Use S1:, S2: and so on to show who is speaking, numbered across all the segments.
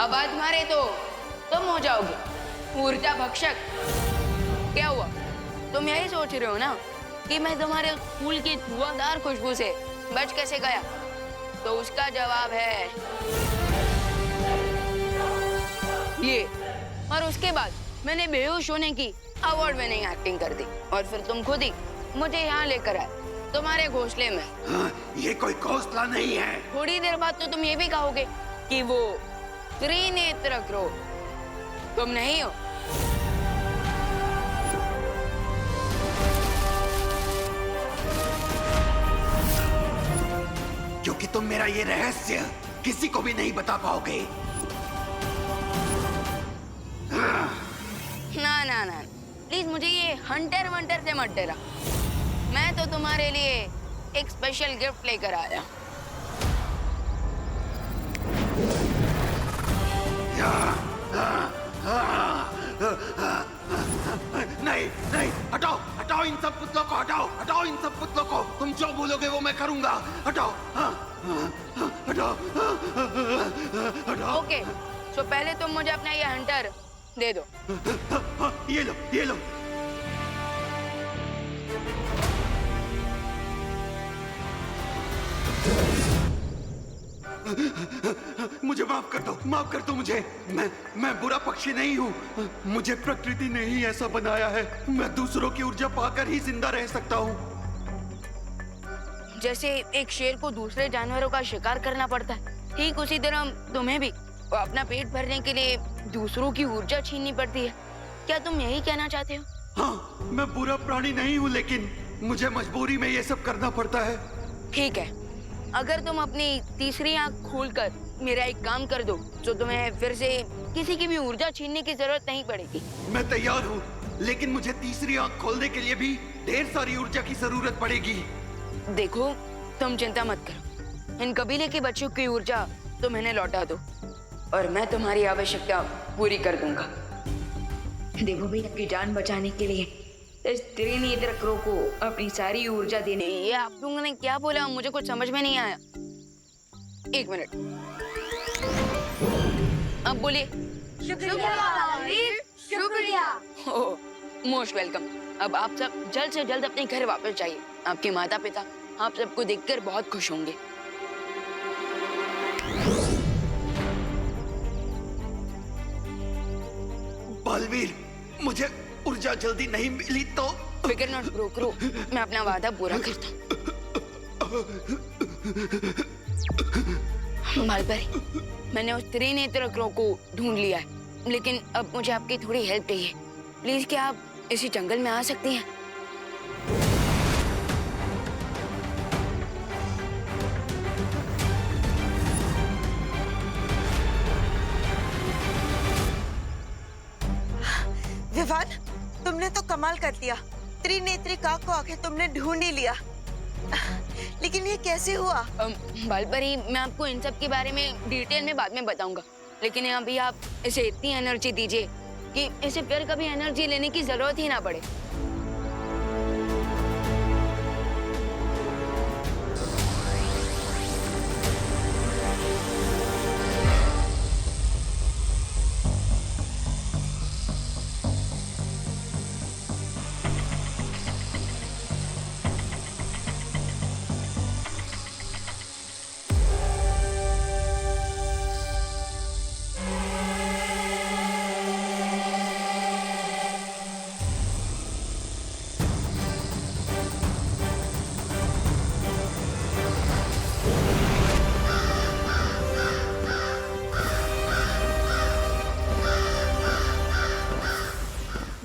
S1: आवाज मारे तो तुम हो जाओगे ऊर्जा भक्षक। क्या हुआ, तुम यही सोच रहे हो ना कि मैं तुम्हारे फूल की धुआंधार खुशबू से बच कैसे गया? तो उसका जवाब है ये। और उसके बाद मैंने बेहोश होने की अवार्ड विनिंग एक्टिंग कर दी और फिर तुम खुद ही मुझे यहाँ लेकर आए तुम्हारे घोंसले में।
S2: हाँ, ये कोई घोंसला नहीं है।
S1: थोड़ी देर बाद तो तुम ये भी कहोगे कि वो त्रिनेत्र क्रो तुम नहीं हो।
S2: क्योंकि तुम मेरा ये रहस्य किसी को भी नहीं बता पाओगे।
S1: ना ना ना, प्लीज मुझे ये हंटर वंटर से मत डरा। मैं तो तुम्हारे लिए एक स्पेशल गिफ्ट लेकर आया।
S2: नहीं नहीं, हटाओ हटाओ इन सब पुतलों को, हटाओ हटाओ इन सब पुतलों को। तुम जो बोलोगे वो मैं करूंगा। हटाओ हटाओ हटाओ।
S1: ओके, तो पहले तुम मुझे अपना ये हंटर दे दो।
S2: ये लो ये लो। मुझे माफ कर दो मुझे। मैं बुरा पक्षी नहीं हूँ। मुझे प्रकृति ने ही ऐसा बनाया है। मैं दूसरों की ऊर्जा पाकर ही जिंदा रह सकता हूँ।
S1: जैसे एक शेर को दूसरे जानवरों का शिकार करना पड़ता है, ठीक उसी तरह तुम्हें भी अपना पेट भरने के लिए दूसरों की ऊर्जा छीननी पड़ती है। क्या तुम यही कहना चाहते हो?
S2: हाँ, मैं बुरा प्राणी नहीं हूँ, लेकिन मुझे मजबूरी में ये सब करना पड़ता है।
S1: ठीक है, अगर तुम अपनी तीसरी आंख खोलकर मेरा एक काम कर दो तो तुम्हें फिर से किसी की भी ऊर्जा छीनने की जरूरत नहीं पड़ेगी।
S2: मैं तैयार हूँ, लेकिन मुझे तीसरी आंख खोलने के लिए भी ढेर सारी ऊर्जा की जरूरत पड़ेगी। देखो,
S1: तुम चिंता मत करो, इन कबीले के बच्चों की ऊर्जा तुम इन्हें लौटा दो और मैं तुम्हारी आवश्यकता पूरी कर दूंगा। देखो भाई, आपकी जान बचाने के लिए इस त्रिनेत्र क्रो को अपनी सारी ऊर्जा देने। ये आप लोगों ने क्या बोला, मुझे कुछ समझ में नहीं आया। एक मिनट, अब बोलिए।
S3: शुक्रिया।
S1: Most welcome. अब आप सब जल्द से जल्द अपने घर वापस जाइए। आपके माता पिता आप सबको देखकर बहुत खुश होंगे।
S2: बालवीर, मुझे ऊर्जा जल्दी नहीं मिली तो
S1: फिकर नॉट ब्रो क्रो, मैं अपना वादा पूरा करता हूँ। बालपरी, मैंने उस त्रिनेत्र क्रो को ढूंढ लिया है, लेकिन अब मुझे आपकी थोड़ी हेल्प चाहिए। प्लीज क्या आप इसी जंगल में आ सकती हैं?
S3: विवान, तुमने तो कमाल कर दिया। त्रिनेत्री काक को आखिर तुमने ढूंढ ही लिया। लेकिन ये कैसे हुआ?
S1: बालपरी, मैं आपको इन सब के बारे में डिटेल में बाद में बताऊंगा, लेकिन अभी आप इसे इतनी एनर्जी दीजिए कि इसे फिर कभी एनर्जी लेने की जरूरत ही ना पड़े।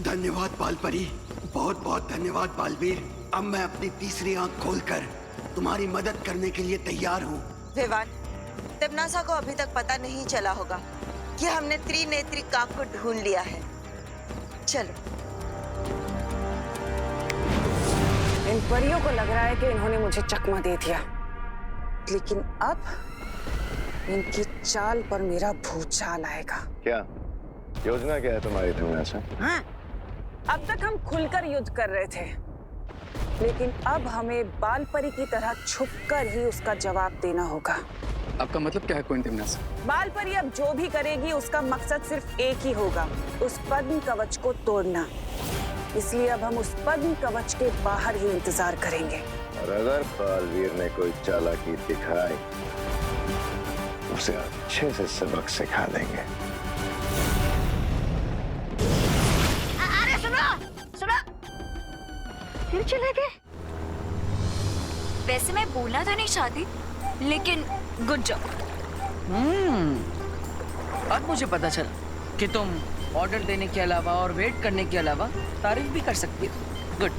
S2: धन्यवाद बालपरी, बहुत बहुत धन्यवाद बालवीर। अब मैं अपनी तीसरी आंख खोलकर तुम्हारी मदद करने के लिए तैयार हूँ।
S3: विवान, तिमनासा को अभी तक पता नहीं चला होगा कि हमने त्रिनेत्री काक को ढूंढ लिया है। चलो।
S4: इन परियों को लग रहा है कि इन्होंने मुझे चकमा दे दिया, लेकिन अब इनकी चाल पर मेरा भूचाल आएगा।
S5: क्या योजना क्या है तुम्हारी तिमनासा?
S4: हाँ, अब तक हम खुलकर युद्ध कर रहे थे, लेकिन अब हमें बालपरी की तरह छुपकर ही उसका जवाब देना होगा।
S6: आपका मतलब क्या है क्वीन टिमनासा?
S4: बाल परी अब जो भी करेगी उसका मकसद सिर्फ एक ही होगा, उस पद्म कवच को तोड़ना। इसलिए अब हम उस पद्म कवच के बाहर ही इंतजार करेंगे।
S5: और अगर बालवीर ने कोई चालाकी दिखाई, उसे अच्छे से सबक सिखा देंगे।
S7: अरे सुनो सुनो, फिर चले गए। वैसे मैं बोलना तो नहीं चाहती, लेकिन गुड जॉब।
S8: अब मुझे पता चला कि तुम ऑर्डर देने के अलावा और वेट करने के अलावा तारीफ भी कर सकती हो। गुड।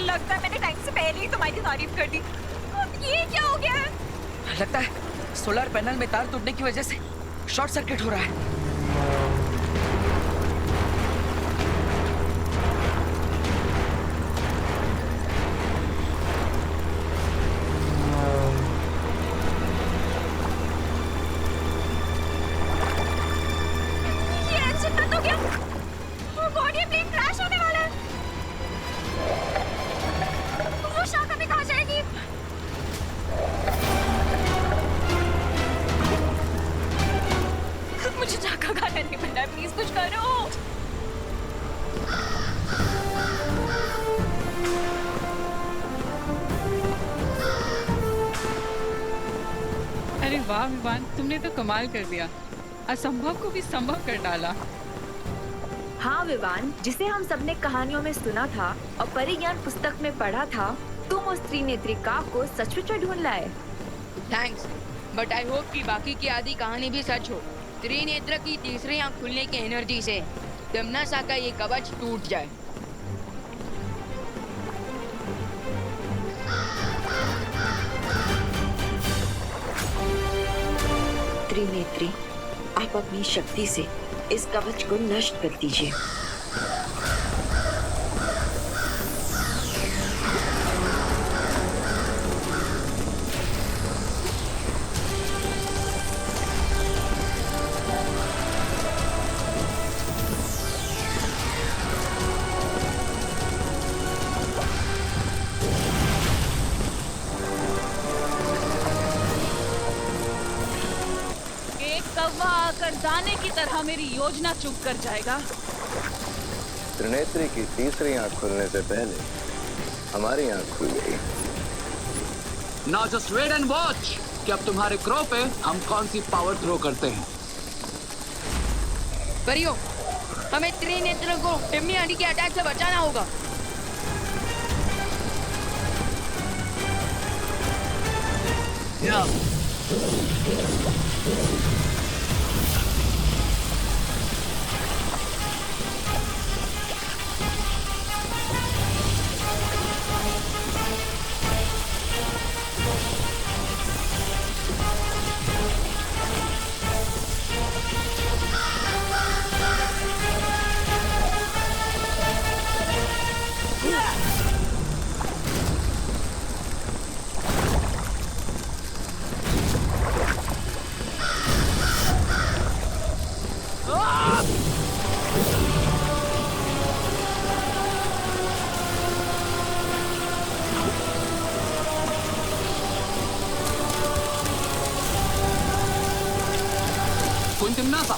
S7: लगता है मैंने टाइम से पहले ही तुम्हारी तारीफ कर दी। अब ये क्या हो गया है?
S8: लगता है सोलर पैनल में तार टूटने की वजह से शॉर्ट सर्किट हो रहा है।
S7: ये इंजन बंद हो गया और बॉडी प्लेन क्रैश होने वाला है। वो शाखा में कहाँ जाएगी? मुझे झाका खाना नहीं बनना है, प्लीज कुछ करो।
S9: अरे वाह विवान, तुमने तो कमाल कर दिया, असंभव को भी संभव कर डाला।
S7: हाँ विवान, जिसे हम सबने कहानियों में सुना था और परिज्ञान पुस्तक में पढ़ा था, तुम उस त्रिनेत्री काक को सचमुच में ढूंढ लाए।
S1: थैंक्स, बट आई होप कि बाकी की आधी कहानी भी सच हो। त्रिनेत्र की तीसरी आंख खुलने की एनर्जी से टिमनासा का ये कवच टूट जाए। त्रिनेत्री, आप अपनी शक्ति से इस कवच को नष्ट कर दीजिए।
S9: एक कौवा आकर दाने की तरह मेरी योजना चुप कर जाएगा।
S5: त्रिनेत्री की तीसरी आंख खुलने से पहले हमारी आंख खुल गई।
S6: Now just wait and watch कि अब तुम्हारे क्रो पे हम कौन सी पावर थ्रो करते हैं।
S1: परियो, हमें त्रिनेत्र को टिमनी आंटी के अटैक से बचाना होगा।
S6: क्वीन टिमनासा,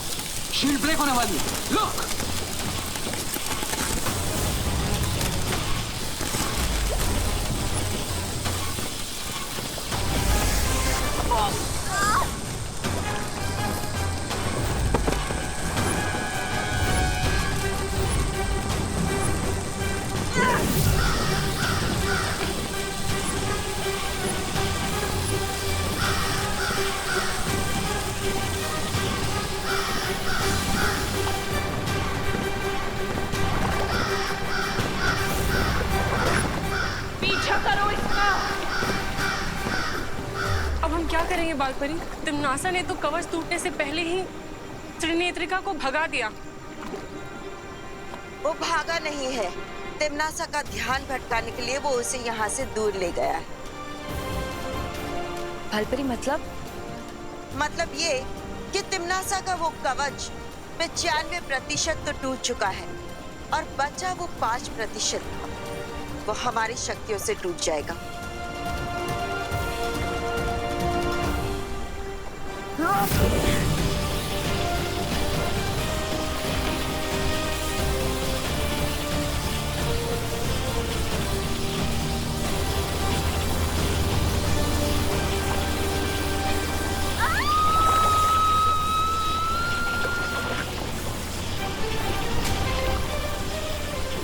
S6: शील्ड ब्रेक होने वाली है। लुक!
S9: पीछा करो इसका।
S10: अब हम क्या करेंगे बालपरी? टिमनासा ने तो कवच टूटने से पहले ही त्रिनेत्रिका को भगा दिया।
S3: वो भागा नहीं है, तिमनासा का ध्यान भटकाने के लिए वो उसे यहाँ से दूर ले गया है।
S7: भालपरी
S3: मतलब ये कि तिमनासा का वो कवच 95% तो टूट चुका है और बचा वो 5%, वो हमारी शक्तियों से टूट जाएगा।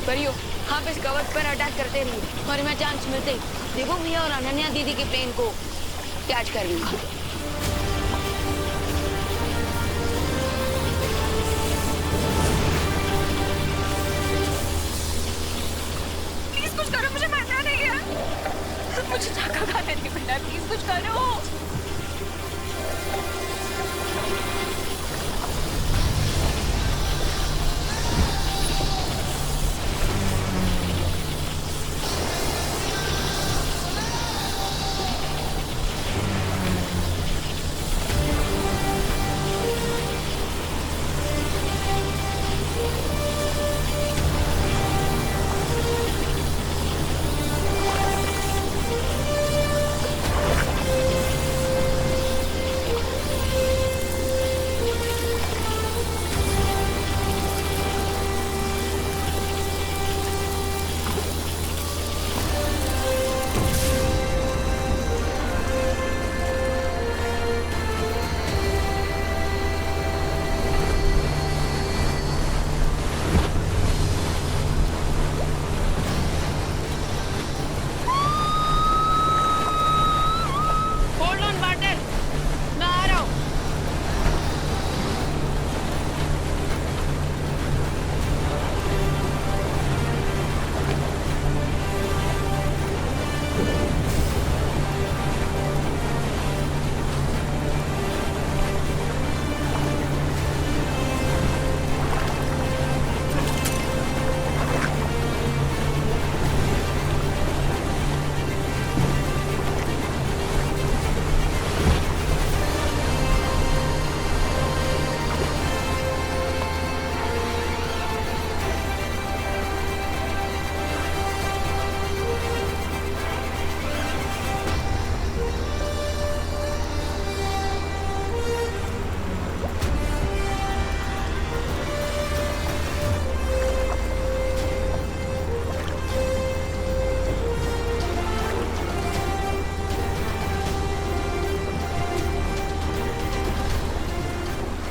S1: परियो, आप इस कवच पर अटैक करते रहिए और मैं चांस मिलते ही देखो भैया और अनन्या दीदी के प्लेन को कैच कर लूंगा।
S7: प्लीज कुछ करो, मुझे मरना नहीं है, मुझे धक्का खाना नहीं पड़ना, प्लीज कुछ करो।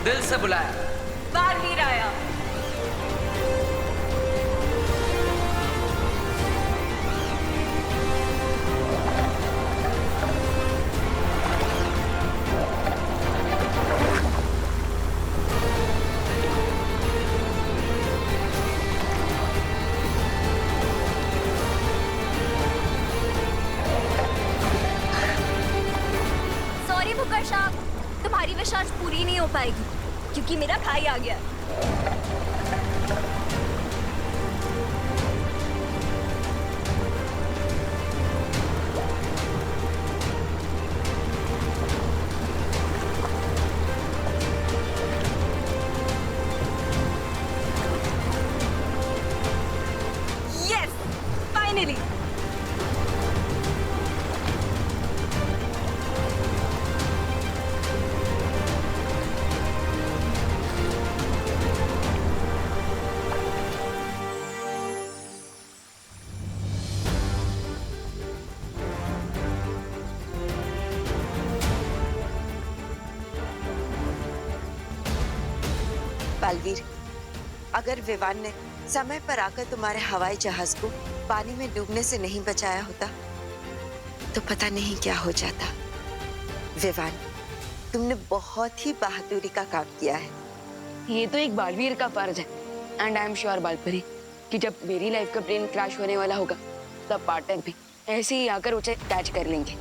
S8: दिल से बुलाया,
S7: बालवीर आया।
S11: सॉरी बुकर साहब, तुम्हारी विश आज पूरी नहीं हो पाएगी क्योंकि मेरा भाई आ गया।
S7: Yes, finally.
S3: बालवीर, अगर विवान ने समय पर आकर तुम्हारे हवाई जहाज को पानी में डूबने से नहीं बचाया होता तो पता नहीं क्या हो जाता। विवान, तुमने बहुत ही बहादुरी का काम किया है।
S1: ये तो एक बालवीर का फर्ज है एंड आई एम श्योर बालपरी कि जब मेरी लाइफ का प्लेन क्रैश होने वाला होगा तब पार्टनर भी ऐसे ही आकर उसे कैच कर लेंगे।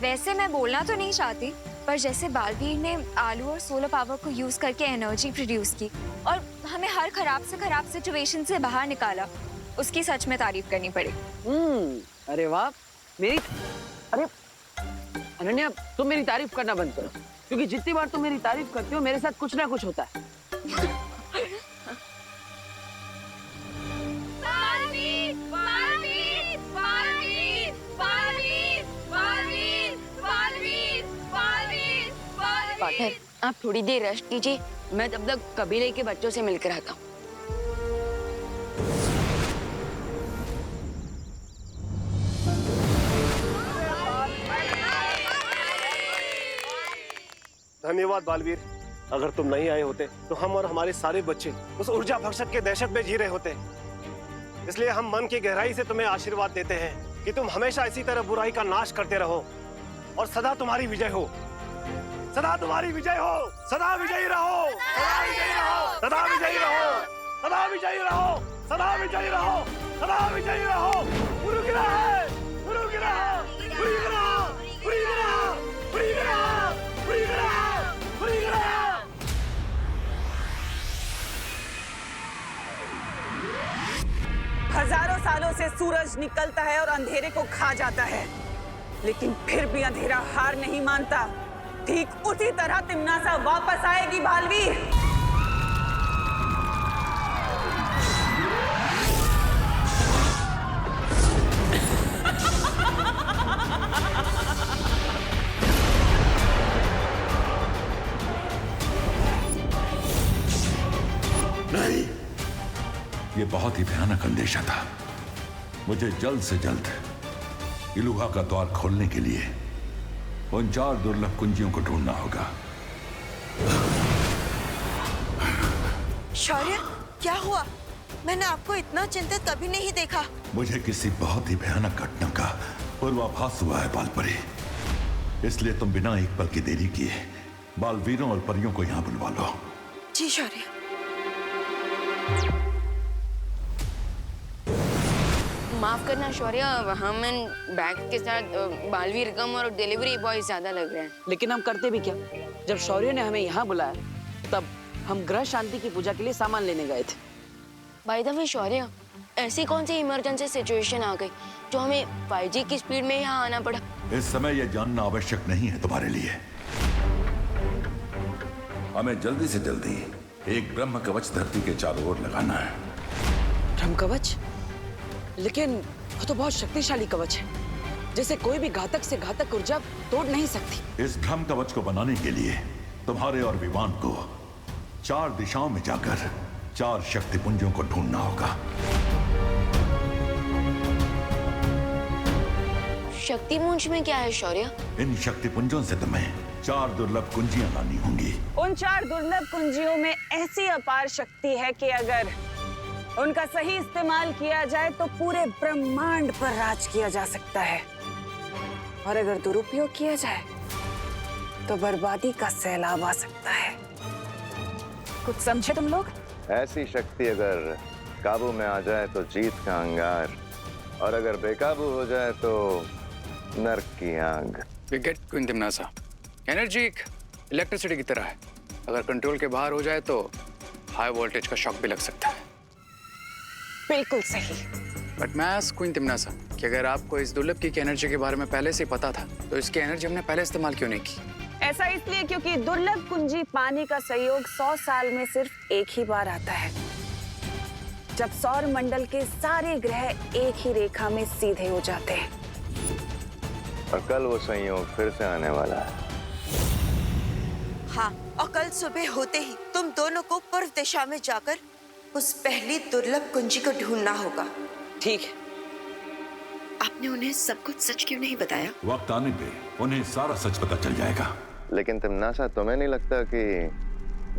S11: वैसे मैं बोलना तो नहीं चाहती पर जैसे बालवीर ने आलू और सोलर पावर को यूज करके एनर्जी प्रोड्यूस की और हमें हर खराब से खराब सिचुएशन से बाहर निकाला, उसकी सच में तारीफ करनी पड़ेगी।
S8: अरे वाह मेरी, अरे अनन्या तुम मेरी तारीफ करना बंद करो, क्योंकि जितनी बार तुम मेरी तारीफ करती हो मेरे साथ कुछ ना कुछ होता है।
S1: पार्टनर, आप थोड़ी देर रेस्ट कीजिए, मैं तब तक कबीले के बच्चों से मिलकर आता हूँ।
S12: धन्यवाद बालवीर, अगर तुम नहीं आए होते तो हम और हमारे सारे बच्चे उस ऊर्जा भक्षक के दहशत में जी रहे होते। इसलिए हम मन की गहराई से तुम्हें आशीर्वाद देते हैं कि तुम हमेशा इसी तरह बुराई का नाश करते रहो और सदा तुम्हारी विजय हो, सदा तुम्हारी विजय हो, सदा विजयी रहो, सदा विजयी रहो, सदा विजयी रहो, सदा विजयी रहो, सदा विजयी रहो, सदा विजयी रहो। गुरु गिरा है, गुरु गिरा, गुरु गिरा, गुरु गिरा, गुरु गिरा, गुरु गिरा, गुरु गिरा।
S4: हजारों सालों से सूरज निकलता है और अंधेरे को खा जाता है, लेकिन फिर भी अंधेरा हार नहीं मानता। ठीक उसी तरह तिम्नासा वापस आएगी बालवीर।
S13: नहीं, ये बहुत ही भयानक अंदेशा था। मुझे जल्द से जल्द इलुहा का द्वार खोलने के लिए उन 4 दुर्लभ कुंजियों को ढूंढना होगा।
S3: शौर्य, क्या हुआ? मैंने आपको इतना चिंतित कभी नहीं देखा।
S13: मुझे किसी बहुत ही भयानक घटना का पूर्वाभास हुआ है बालपरी, इसलिए तुम बिना एक पल की देरी किए बालवीरों और परियों को यहाँ बुलवा लो।
S3: जी शौर्य।
S1: माफ करना शौर्य, हम बैग के साथ बालवीर कम और डिलीवरी बॉय ज्यादा लग रहे हैं।
S8: लेकिन हम करते भी क्या? जब शौर्य ने हमें यहाँ बुलाया तब हम ग्रह शांति की पूजा के लिए सामान लेने गए थे।
S1: बाय द वे शौर्य, ऐसी कौन सी इमरजेंसी सिचुएशन आ गई जो हमें 5G की स्पीड में यहाँ आना पड़ा?
S13: इस समय यह जानना आवश्यक नहीं है तुम्हारे लिए। हमें जल्दी से जल्दी एक ब्रह्म कवच धरती के चारों ओर लगाना है।
S8: ब्रह्म कवच? लेकिन वो तो बहुत शक्तिशाली कवच है, जिसे कोई भी घातक से घातक ऊर्जा तोड़ नहीं सकती।
S13: इस ब्रह्म कवच को बनाने के लिए तुम्हारे और विवान को 4 दिशाओं में जाकर 4 शक्ति पुंजों को ढूंढना होगा।
S1: शक्ति पुंज में क्या है शौर्य?
S13: इन शक्ति पुंजों से तुम्हें 4 दुर्लभ कुंजियां लानी होंगी।
S4: उन 4 दुर्लभ कुंजियों में ऐसी अपार शक्ति है कि अगर उनका सही इस्तेमाल किया जाए तो पूरे ब्रह्मांड पर राज किया जा सकता है, और अगर दुरुपयोग किया जाए तो बर्बादी का सैलाब आ सकता है। कुछ समझे तुम लोग?
S5: ऐसी शक्ति अगर काबू में आ जाए तो जीत का अंगार, और अगर बेकाबू हो जाए तो नर्क की आग।
S6: विकेट क्वीन तिम्नासा, एनर्जी एक इलेक्ट्रिसिटी की तरह है, अगर कंट्रोल के बाहर हो जाए तो हाई वोल्टेज का शॉक भी लग सकता है।
S4: बिल्कुल सही।
S6: बट मैं क्वीन तिम्नासा कि अगर आपको इस दुर्लभ की एनर्जी के बारे में पहले से पता था तो इसकी एनर्जी हमने पहले इस्तेमाल क्यों नहीं की?
S4: ऐसा इसलिए क्योंकि दुर्लभ कुंजी पानी का संयोग 100 साल में सिर्फ एक ही बार आता है, जब सौर मंडल के सारे ग्रह एक ही रेखा में सीधे हो जाते हैं।
S5: और कल वो संयोग फिर से आने वाला है।
S3: हाँ, और कल सुबह होते ही तुम दोनों को पूर्व दिशा में जाकर उस पहली दुर्लभ कुंजी को ढूंढना होगा।
S8: ठीक है।
S3: आपने उन्हें सब कुछ सच क्यों नहीं बताया?
S13: वक्त आने पे उन्हें सारा सच पता चल जाएगा।
S5: लेकिन तिम्नासा, तुम्हें नहीं लगता कि